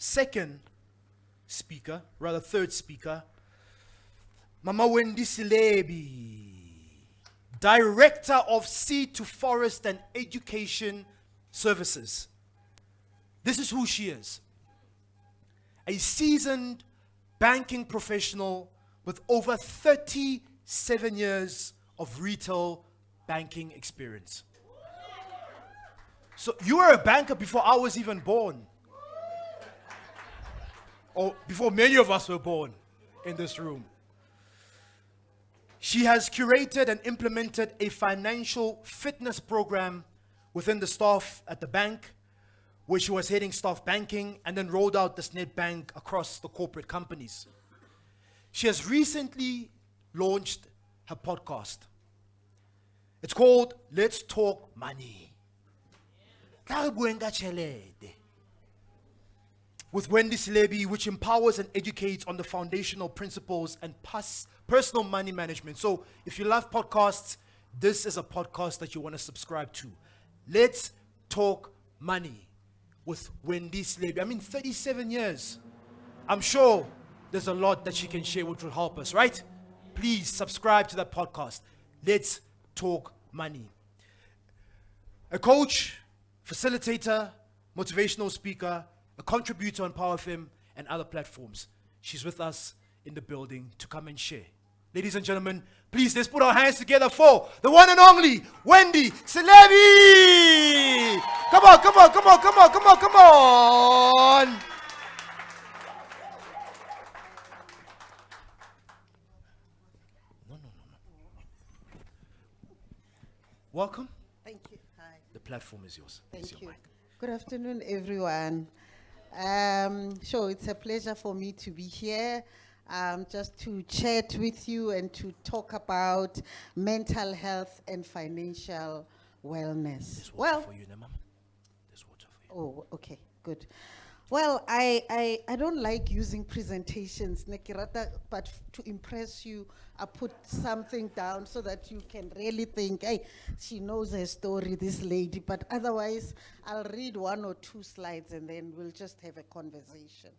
third speaker, Mama Wendy Silebi, Director of Seed to Forest and Education Services. This is who she is. A seasoned banking professional with over 37 years of retail banking experience. So you were a banker before I was even born. Or before many of us were born in this room. She has curated and implemented a financial fitness program within the staff at the bank, where she was heading staff banking, and then rolled out this net bank across the corporate companies. She has recently launched her podcast. It's called Let's Talk Money. With Wendy Silebi, which empowers and educates on the foundational principles and personal money management. So if you love podcasts, this is a podcast that you want to subscribe to. Let's Talk Money with Wendy Silebi. I mean, 37 years. I'm sure there's a lot that she can share which will help us, right? Please subscribe to that podcast. Let's Talk Money. A coach, facilitator, motivational speaker, a contributor on Power FM and other platforms. She's with us in the building to come and share. Ladies and gentlemen, please let's put our hands together for the one and only Wendy Silebi. Come on, come on, come on, come on, come on, come on. No. Welcome. Thank you. Hi. The platform is yours. Thank you. Good afternoon, everyone. Sure, it's a pleasure for me to be here, just to chat with you and to talk about mental health and financial wellness. There's water for you, Mom. There's water for you. Oh, okay, good. Well, I don't like using presentations, Nekirata, but to impress you, I put something down so that you can really think, hey, she knows her story, this lady, but otherwise I'll read one or two slides and then we'll just have a conversation.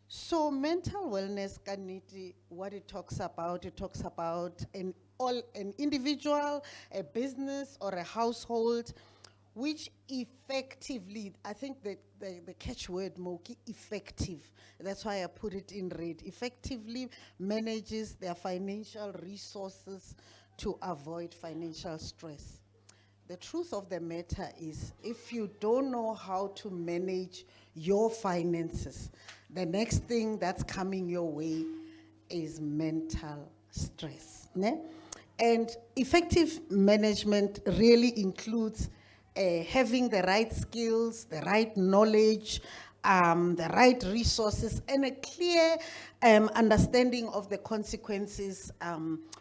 So mental wellness, Kaniti, what it talks about an individual, a business or a household which effectively, I think that the catchword, Moki, effective. That's why I put it in red. Effectively manages their financial resources to avoid financial stress. The truth of the matter is, if you don't know how to manage your finances, the next thing that's coming your way is mental stress. Ne? And effective management really includes having the right skills, the right knowledge, the right resources, and a clear understanding of the consequences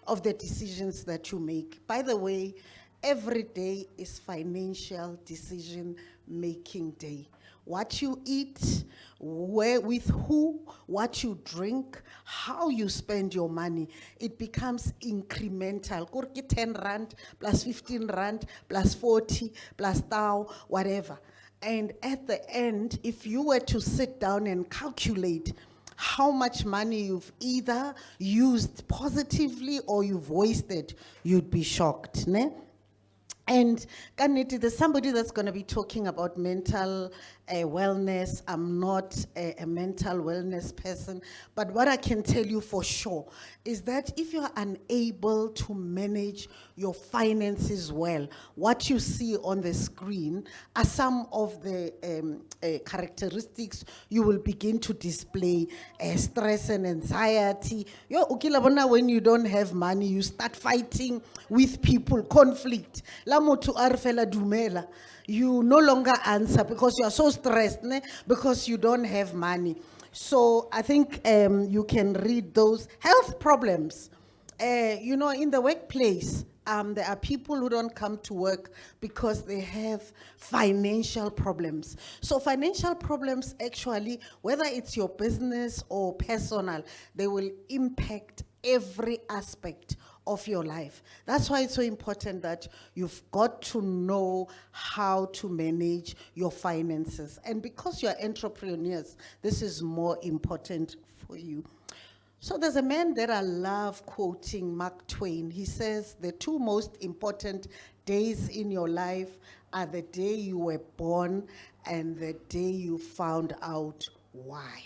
of the decisions that you make. By the way, every day is financial decision-making day. What you eat, where, with who, what you drink, how you spend your money, it becomes incremental. 10 rand plus 15 rand plus 40 plus thou, whatever. And at the end, if you were to sit down and calculate how much money you've either used positively or you've wasted, you'd be shocked, ne? And Kaniti, there's somebody that's going to be talking about mental wellness. I'm not a mental wellness person, but what I can tell you for sure is that if you're unable to manage your finances well, what you see on the screen are some of the characteristics you will begin to display: stress and anxiety. When you don't have money, you start fighting with people, conflict. You no longer answer because you are so stressed, ne? Because you don't have money. So I think you can read those health problems. In the workplace, there are people who don't come to work because they have financial problems. So financial problems actually, whether it's your business or personal, they will impact every aspect of your life. That's why it's so important that you've got to know how to manage your finances. And because you're entrepreneurs, this is more important for you. So there's a man that I love quoting, Mark Twain. He says, the two most important days in your life are the day you were born and the day you found out why.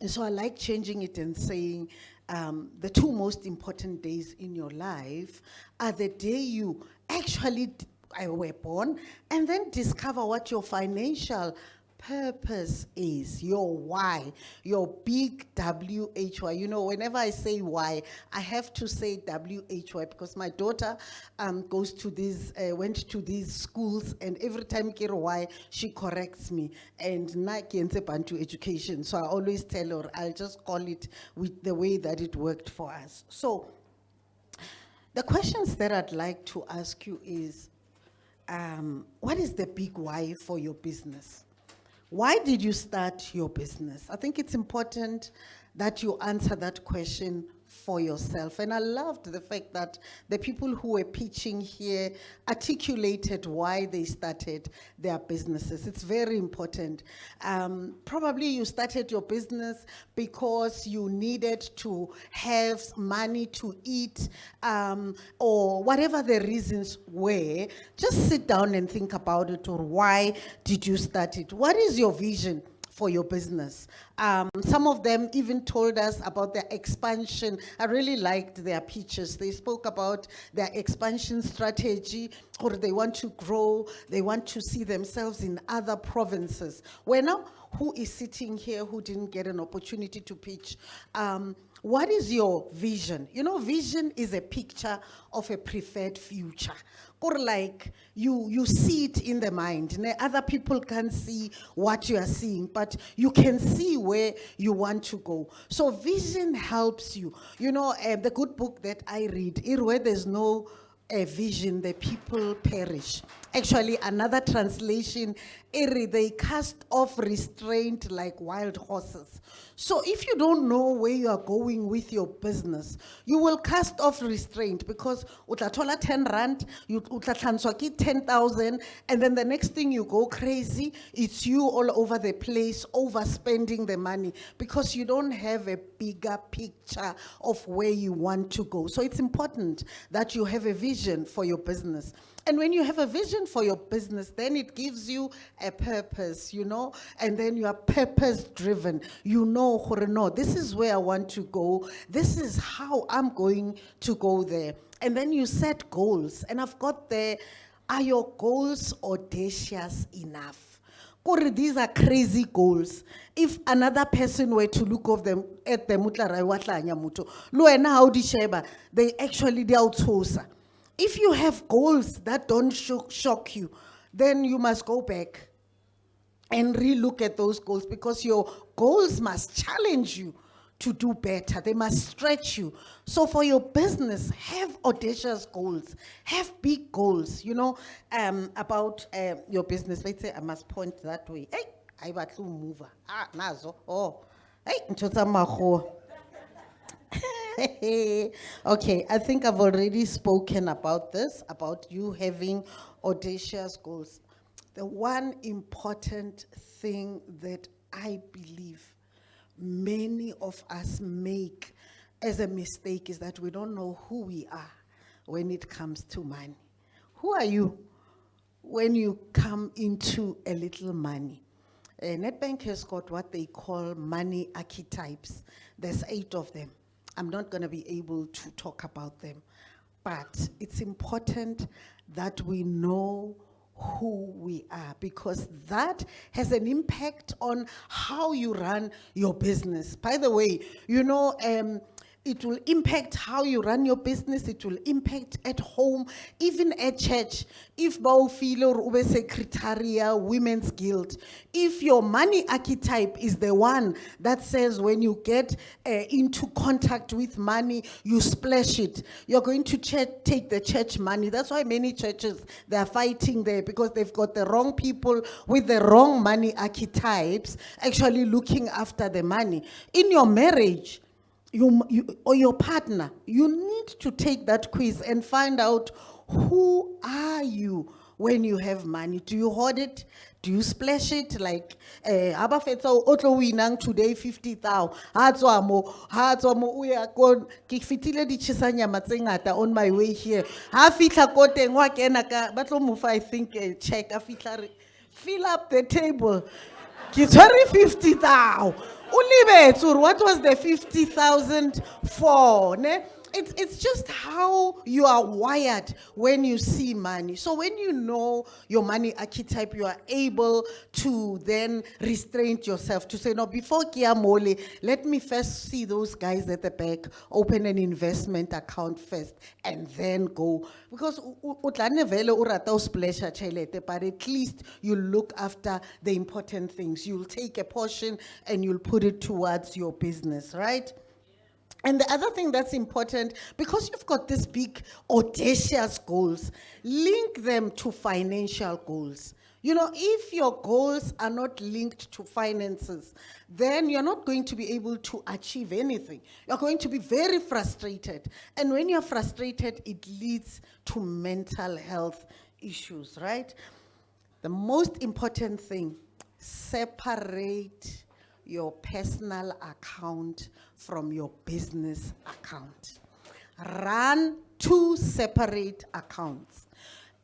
And so I like changing it and saying, the two most important days in your life are the day you actually were born and then discover what your financial purpose is, your why, your big W-H-Y. You know, whenever I say why, I have to say W-H-Y because my daughter goes to these, went to these schools, and every time I why, she corrects me. And na kienze Bantu education, so I always tell her, I'll just call it with the way that it worked for us. So, the questions that I'd like to ask you is, what is the big why for your business? Why did you start your business? I think it's important that you answer that question for yourself. And I loved the fact that the people who were pitching here articulated why they started their businesses. It's very important. Probably you started your business because you needed to have money to eat, or whatever the reasons were. Just sit down and think about it, or why did you start it? What is your vision for your business? Some of them even told us about their expansion. I really liked their pitches. They spoke about their expansion strategy, or they want to grow, they want to see themselves in other provinces. Well, now, who is sitting here who didn't get an opportunity to pitch? What is your vision? You know, vision is a picture of a preferred future. Or like you see it in the mind. Other people can't see what you are seeing, but you can see where you want to go. So vision helps you. You know, the good book that I read, where there's no vision, the people perish. Actually, another translation, they cast off restraint like wild horses. So if you don't know where you are going with your business, you will cast off restraint because utatola 10 rand, utatlanswaki 10,000, and then the next thing you go crazy, it's you all over the place, overspending the money because you don't have a bigger picture of where you want to go. So it's important that you have a vision for your business. And when you have a vision for your business, then it gives you a purpose, you know, and then you are purpose driven. You know, no, this is where I want to go. This is how I'm going to go there. And then you set goals. And I've got there, are your goals audacious enough? These are crazy goals. If another person were to look of them at the they actually they outsource. If you have goals that don't shock you, then you must go back and relook at those goals, because your goals must challenge you to do better. They must stretch you. So for your business, have audacious goals, have big goals, you know, about your business. Let's say I must point that way. Hey, I want to move. Nazo. Oh, hey, okay, I think I've already spoken about this, about you having audacious goals. The one important thing that I believe many of us make as a mistake is that we don't know who we are when it comes to money. Who are you when you come into a little money? Nedbank has got what they call money archetypes. There's 8 of them. I'm not going to be able to talk about them, but it's important that we know who we are, because that has an impact on how you run your business. By the way, you know, it will impact how you run your business. It will impact at home, even at church. If Baufilo or Ube Secretaria, Women's Guild, if your money archetype is the one that says when you get into contact with money, you splash it, you're going to take the church money. That's why many churches, they're fighting there, because they've got the wrong people with the wrong money archetypes actually looking after the money. In your marriage, you or your partner, you need to take that quiz and find out who are you when you have money. Do you hoard it? Do you splash it? Like, abafetsa otlo winang today 50,000. Ha tswa mo o ya ko ke fitile di chisanyama tse ngata on my way here. Ha fitla ko teng wa kena ka ba tlo mo fa I think a check a fitla re fill up the table. Ke tshwere 50,000. Ulibethu, what was the 50,000 for? Ne? It's just how you are wired when you see money. So when you know your money archetype, you are able to then restrain yourself to say, no, before Kia Mole, let me first see those guys at the back, open an investment account first, and then go. Because utlane vele urata usplesha chelete, but at least you look after the important things. You'll take a portion and you'll put it towards your business, right? And the other thing that's important, because you've got these big, audacious goals, link them to financial goals. You know, if your goals are not linked to finances, then you're not going to be able to achieve anything. You're going to be very frustrated. And when you're frustrated, it leads to mental health issues, right? The most important thing, separate your personal account from your business account. Run 2 separate accounts.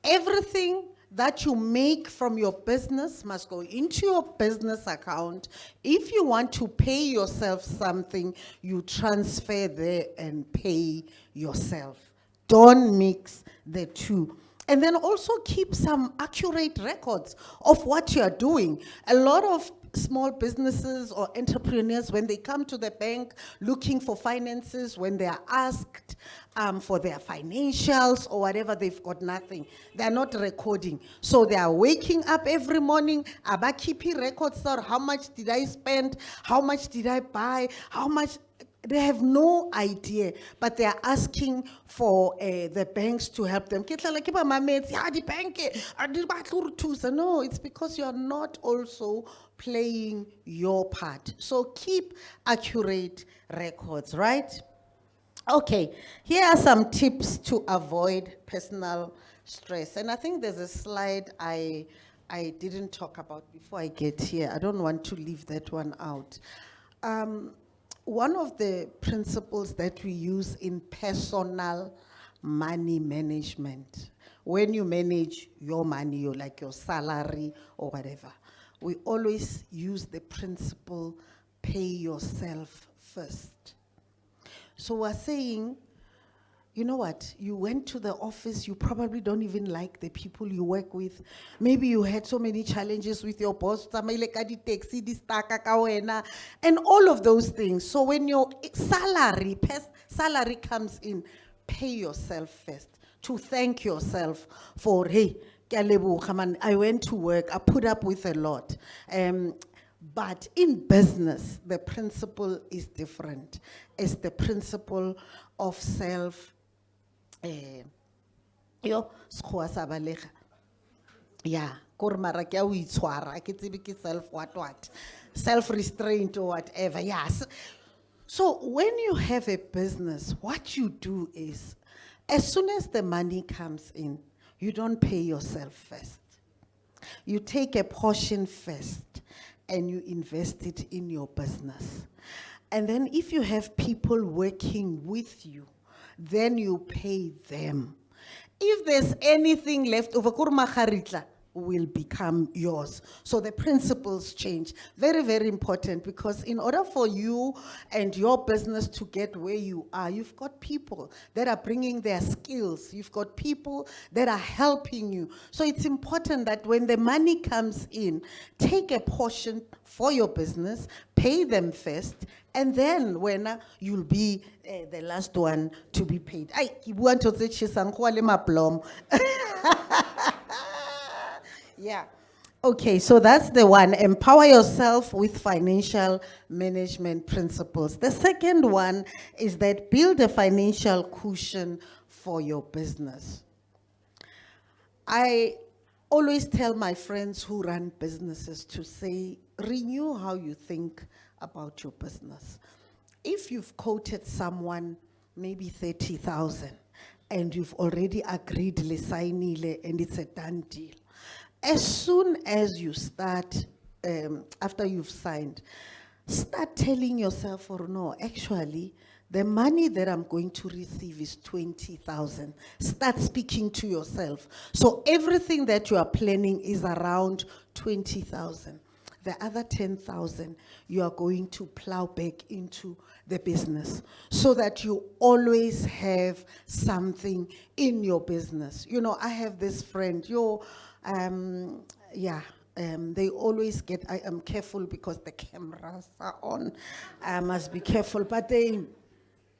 Everything that you make from your business must go into your business account. If you want to pay yourself something, you transfer there and pay yourself. Don't mix the two. And then also keep some accurate records of what you're doing. A lot of small businesses or entrepreneurs, when they come to the bank looking for finances, when they are asked for their financials or whatever, they've got nothing. They're not recording. So they are waking up every morning, keeping records of how much did I spend, how much did I buy, how much. They have no idea, but they are asking for the banks to help them. No, it's because you are not also playing your part. So keep accurate records, right? Okay, here are some tips to avoid personal stress. And I think there's a slide I didn't talk about before I get here. I don't want to leave that one out. One of the principles that we use in personal money management, when you manage your money, or like your salary or whatever, we always use the principle, pay yourself first. So we're saying, you know what, you went to the office, you probably don't even like the people you work with. Maybe you had so many challenges with your boss, and all of those things. So when your salary comes in, pay yourself first to thank yourself for, hey, I went to work, I put up with a lot. But in business, the principle is different. It's the principle of self. Yeah, self-restraint or whatever. Yes. So when you have a business, what you do is, as soon as the money comes in, you don't pay yourself first. You take a portion first and you invest it in your business. And then if you have people working with you, then you pay them. If there's anything left over, will become yours. So the principles change. Very, very important, because in order for you and your business to get where you are, you've got people that are bringing their skills. You've got people that are helping you. So it's important that when the money comes in, take a portion for your business, pay them first, and then when you'll be the last one to be paid. Yeah. Okay, so that's the one. Empower yourself with financial management principles. The second one is that build a financial cushion for your business. I always tell my friends who run businesses to say, renew how you think about your business. if you've quoted someone maybe 30,000 and you've already agreed lisainile and it's a done deal, as soon as you start, after you've signed, start telling yourself, or no, actually, the money that I'm going to receive is 20,000. Start speaking to yourself. So everything that you are planning is around 20,000. The other 10,000 you are going to plow back into the business so that you always have something in your business. You know, I have this friend, they always get, I am careful because the cameras are on, I must be careful, but they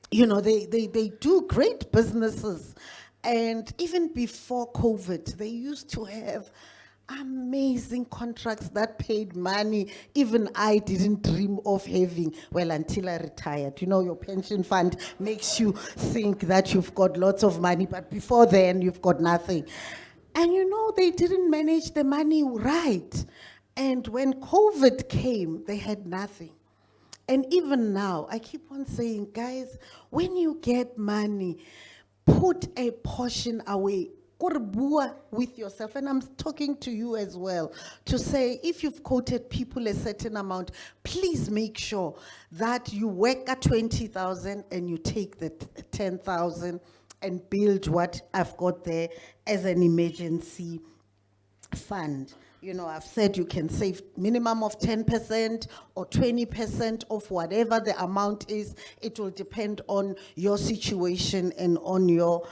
do great businesses. And even before COVID, they used to have amazing contracts that paid money even I didn't dream of having, well, until I retired. You know, your pension fund makes you think that you've got lots of money, but before then you've got nothing. And you know, they didn't manage the money right. And when COVID came, they had nothing. And even now, I keep on saying, guys, when you get money, put a portion away. With yourself, and I'm talking to you as well, to say, if you've quoted people a certain amount, please make sure that you work at 20,000 and you take the 10,000 and build what I've got there as an emergency fund. You know, I've said you can save minimum of 10% or 20% of whatever the amount is. It will depend on your situation and on your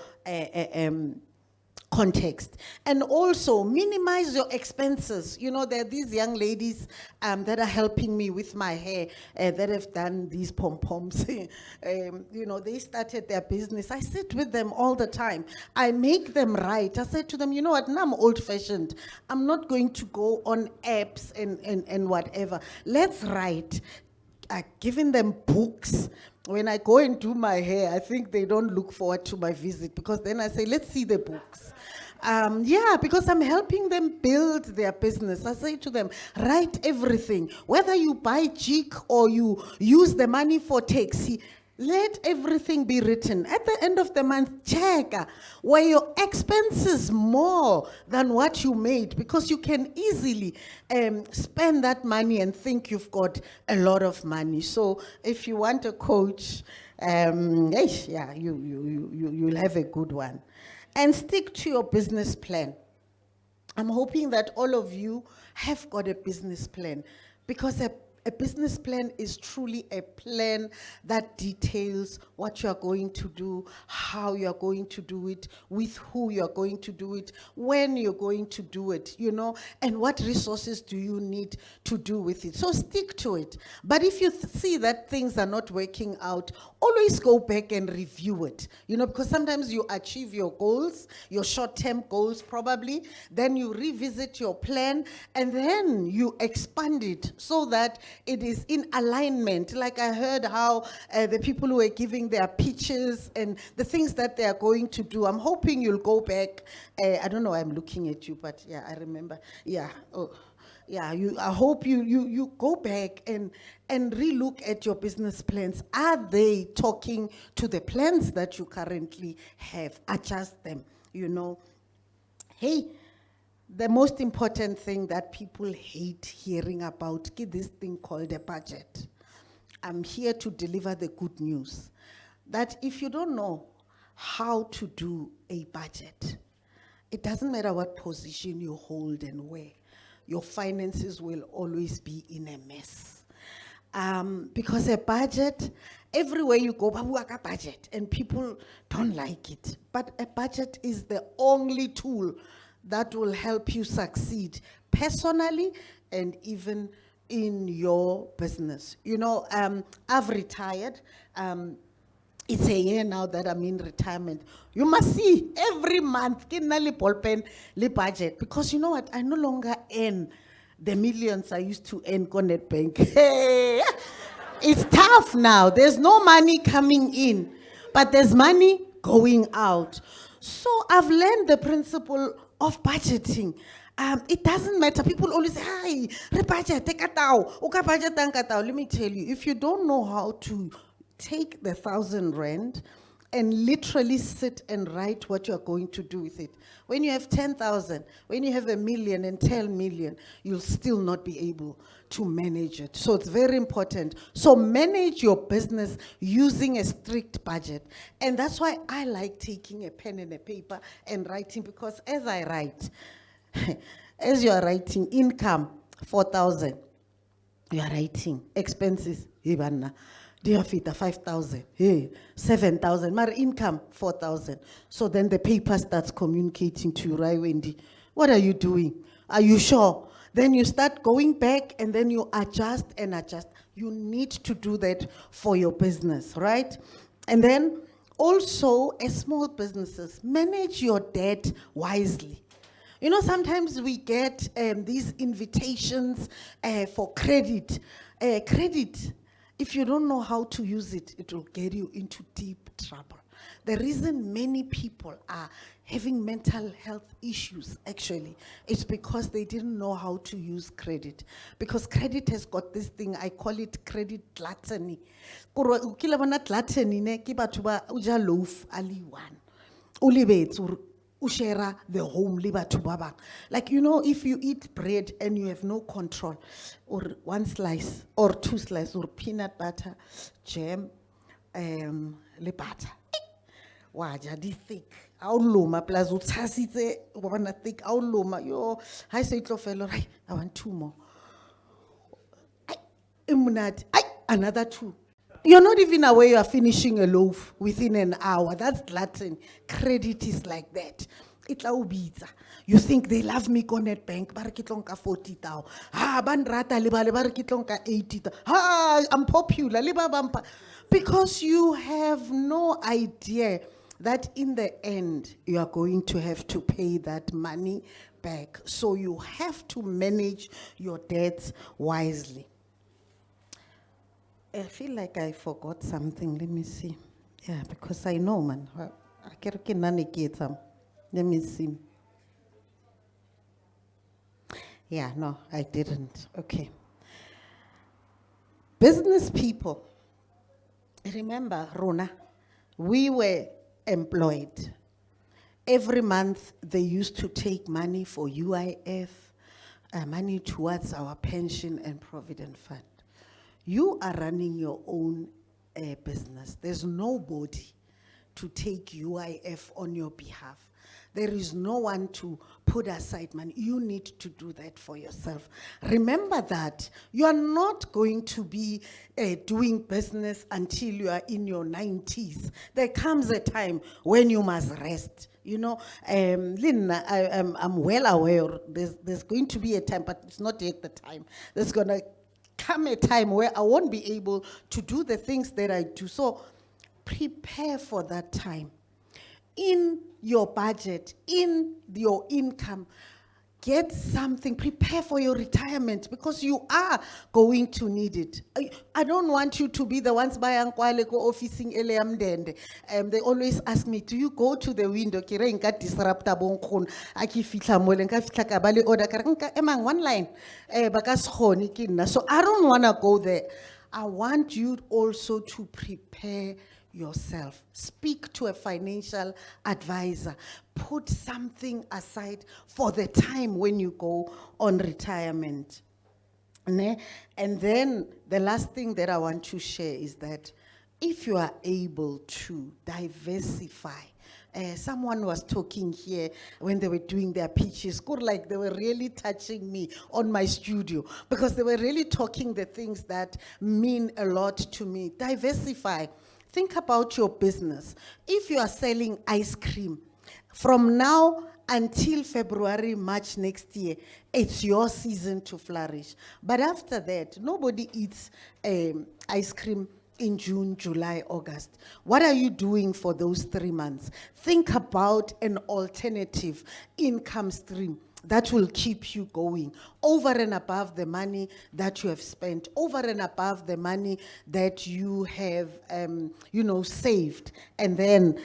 context. And also minimize your expenses. You know, there are these young ladies that are helping me with my hair that have done these pom-poms. You know, they started their business. I sit with them all the time. I make them write. I said to them, you know what, now I'm old-fashioned. I'm not going to go on apps and whatever. Let's write. Giving them books. When I go and do my hair, I think they don't look forward to my visit, because then I say, let's see the books. Because I'm helping them build their business. I say to them, write everything. Whether you buy jig or you use the money for taxi, let everything be written. At the end of the month, check were your expenses more than what you made, because you can easily spend that money and think you've got a lot of money. So if you want a coach, you'll have a good one. And stick to your business plan. I'm hoping that all of you have got a business plan, because a business plan is truly a plan that details what you are going to do, how you are going to do it, with who you are going to do it, when you're going to do it, you know, and what resources do you need to do with it. So stick to it. But if you see that things are not working out, always go back and review it, you know, because sometimes you achieve your goals, your short-term goals probably, then you revisit your plan, and then you expand it so that it is in alignment. Like I heard how the people who are giving their pitches and the things that they are going to do, I'm hoping you'll go back. I don't know, I'm looking at you, but yeah, I remember. Yeah, I hope you go back and relook at your business plans. Are they talking to the plans that you currently have? Adjust them, you know. Hey, the most important thing that people hate hearing about is this thing called a budget. I'm here to deliver the good news that if you don't know how to do a budget, it doesn't matter what position you hold and where, your finances will always be in a mess. Because a budget, everywhere you go, budget, and people don't like it. But a budget is the only tool that will help you succeed personally and even in your business. You know, I've retired. It's a year now that I'm in retirement. You must see every month, ball pen, budget, because you know what? I no longer earn the millions I used to earn on Bank. It's tough now. There's no money coming in, but there's money going out. So I've learned the principle of budgeting. It doesn't matter. People always say, "Hi, budget, take a tau, budget, let me tell you, if you don't know how to take the 1,000 rand and literally sit and write what you're going to do with it. When you have 10,000, when you have 1,000,000 and 10 million, you'll still not be able to manage it. So it's very important. So manage your business using a strict budget. And that's why I like taking a pen and a paper and writing, because as I write, as you are writing income, 4,000, you are writing expenses, Diafita 5,000, hey, 7,000, my income 4,000. So then the paper starts communicating to you, right, Wendy? What are you doing? Are you sure? Then you start going back and then you adjust and adjust. You need to do that for your business, right? And then also, as small businesses, manage your debt wisely. You know, sometimes we get these invitations for credit. Credit, if you don't know how to use it, it will get you into deep trouble. The reason many people are having mental health issues, actually, is because they didn't know how to use credit. Because credit has got this thing, I call it credit gluttony. Kila bona gluttony ne ke batho ba uja loaf ali one. Ulibetsu ushera the home le batho ba bang. Like, you know, if you eat bread and you have no control, or one slice or two slices, or peanut butter, jam, le butter. Waja di thick. Auloma plus utasite wana thick auloma. Yo, I say tlofelo, I want 2 more. Another 2. You're not even aware you are finishing a loaf within an hour. That's gluttony. Credit is like that. You think they love me Connect Bank, barakitlonka 40,000. Bandrata libale barakitlonka 80,000. I'm popular. Because you have no idea that in the end, you are going to have to pay that money back. So you have to manage your debts wisely. I feel like I forgot something. Let me see. Yeah, because I know, man. Let me see. Yeah, no, I didn't. Okay. Business people. Remember, Rona, we were employed. Every month, they used to take money for UIF, money towards our pension and provident fund. You are running your own business. There's nobody to take UIF on your behalf. There is no one to put aside money. You need to do that for yourself. Remember that you are not going to be doing business until you are in your 90s. There comes a time when you must rest. You know, Lynn, I'm well aware there's going to be a time, but it's not yet the time. There's going to come a time where I won't be able to do the things that I do. So prepare for that time. In your budget, in your income, get something, prepare for your retirement, because you are going to need it. I don't want you to be the ones buying kwale go officing eleamdende. They always ask me, do you go to the window? Kire nka disrupta bonkgon aki fitla mole nka fitla ka bale order ka nka emang one line baka skhoni ke nna. So I don't want to go there. I want you also to prepare yourself. Speak to a financial advisor. Put something aside for the time when you go on retirement. And then the last thing that I want to share is that if you are able to diversify, someone was talking here when they were doing their pitches, like they were really touching me on my studio, because they were really talking the things that mean a lot to me. Diversify. Think about your business. If you are selling ice cream, from now until February, March next year, it's your season to flourish. But after that, nobody eats ice cream in June, July, August. What are you doing for those 3 months? Think about an alternative income stream that will keep you going over and above the money that you have spent, over and above the money that you have, saved. And then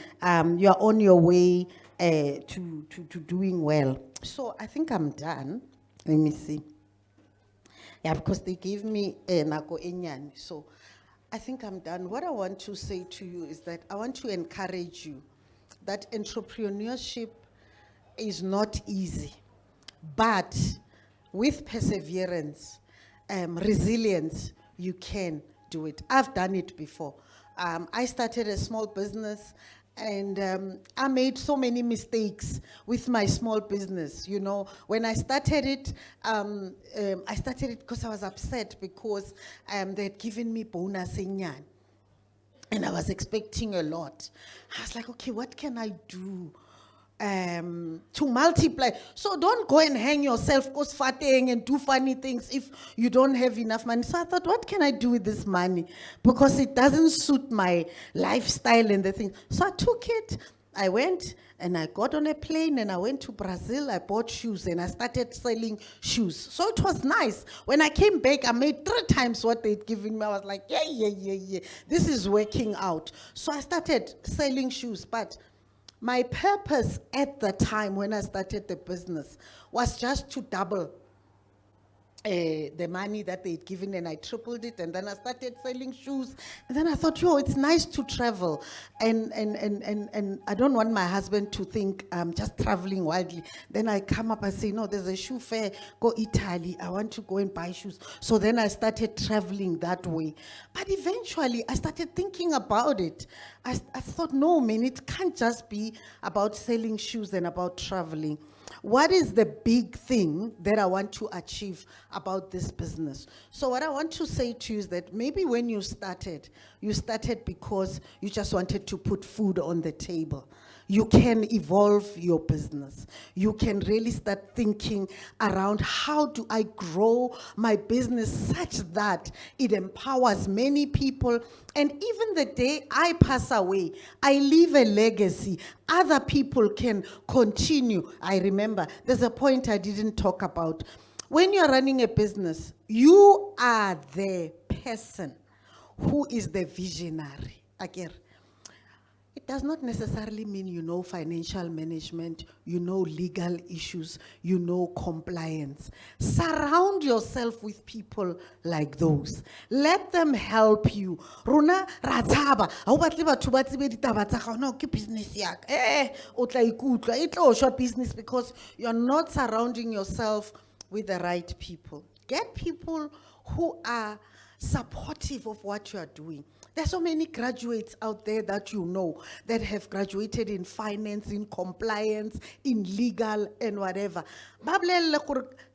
you're on your way to doing well. So I think I'm done. Let me see. Yeah, because they gave me nako enyani. So I think I'm done. What I want to say to you is that I want to encourage you that entrepreneurship is not easy, but with perseverance, resilience, you can do it. I've done it before. I started a small business, and I made so many mistakes with my small business. You know, when I started it because I was upset because they had given me bonus inyan, and I was expecting a lot. I was like, okay, what can I do to multiply? So don't go and hang yourself farting and do funny things if you don't have enough money. So I thought, what can I do with this money? Because it doesn't suit my lifestyle and the things. So I took it, I went and I got on a plane and I went to Brazil. I bought shoes and I started selling shoes. So it was nice. When I came back, I made 3 times what they'd given me. I was like, yeah. This is working out. So I started selling shoes. But my purpose at the time when I started the business was just to double the money that they'd given, and I tripled it, and then I started selling shoes. And then I thought, it's nice to travel. And I don't want my husband to think I'm just traveling wildly. Then I come up and say, no, there's a shoe fair, go Italy. I want to go and buy shoes. So then I started traveling that way. But eventually I started thinking about it. I thought, no, man, it can't just be about selling shoes and about traveling. What is the big thing that I want to achieve about this business? So what I want to say to you is that maybe when you started because you just wanted to put food on the table. You can evolve your business. You can really start thinking around, how do I grow my business such that it empowers many people, and even the day I pass away, I leave a legacy. Other people can continue. I remember, there's a point I didn't talk about. When you're running a business, you are the person who is the visionary. Again, it does not necessarily mean you know financial management, you know legal issues, you know compliance. Surround yourself with people like those. Let them help you. Rona rataba, ha o batle batho ba tsebe ditaba tsa gago, no ke business ya ka. O tla ikutlwa e tlo shwa business, because you're not surrounding yourself with the right people. Get people who are supportive of what you are doing. There are so many graduates out there that you know that have graduated in finance, in compliance, in legal, and whatever.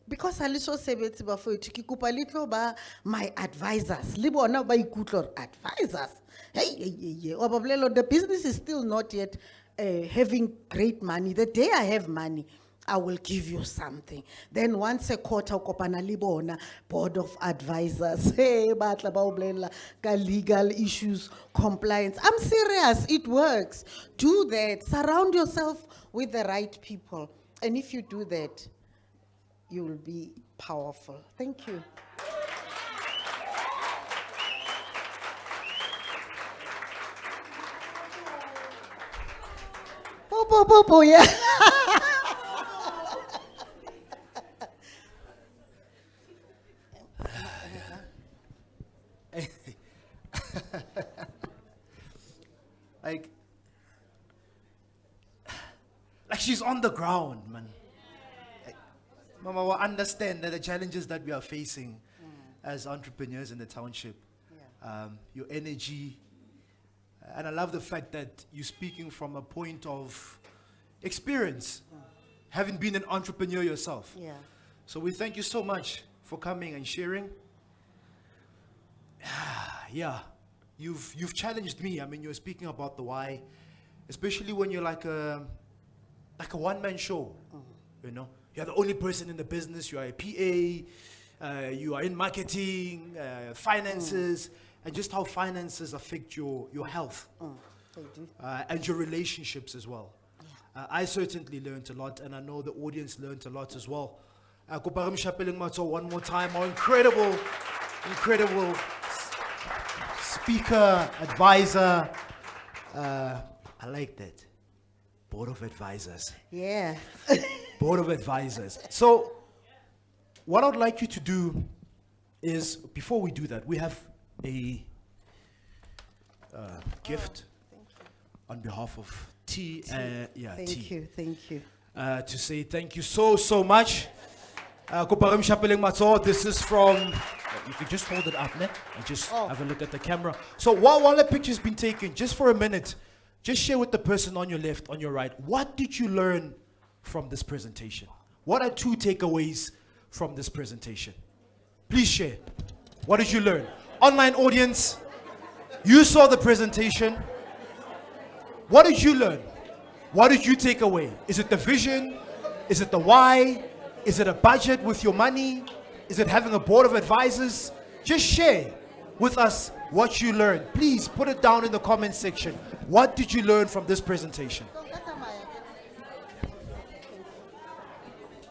Because I so sebetse ba for ke kopa litlo ba my advisors. Le bona ba ikutlwa advisors. Hey. The business is still not yet having great money. The day I have money, I will give you something. Then once a quarter, kopana libona board of advisors. Hey, batla ba ulela ka legal issues, compliance. I'm serious. It works. Do that. Surround yourself with the right people, and if you do that, you will be powerful. Thank you. Po, yeah. Like she's on the ground, man. Mama will understand that the challenges that we are facing as entrepreneurs in the township, your energy, and I love the fact that you're speaking from a point of experience, having been an entrepreneur yourself. Yeah. So we thank you so much for coming and sharing. Yeah, you've challenged me. I mean, you're speaking about the why, especially when you're like a one-man show. You know, you're the only person in the business. You are a PA. You are in marketing, finances, and just how finances affect your health They do. and your relationships as well. Yeah. I certainly learned a lot, and I know the audience learned a lot as well. One more time, our incredible speaker, advisor. I like that. Board of advisors. Yeah. Board of advisors. So, what I'd like you to do is, before we do that, we have a gift on behalf of T. Thank T. you, thank you. To say thank you so much. This is from, you can just hold it up, ne? And just have a look at the camera. So while the picture's been taken, just for a minute, just share with the person on your left, on your right, what did you learn from this presentation? What are 2 takeaways from this presentation? Please share. What did you learn? Online audience, you saw the presentation. What did you learn? What did you take away? Is it the vision? Is it the why? Is it a budget with your money? Is it having a board of advisors? Just share with us what you learned. Please put it down in the comment section. What did you learn from this presentation?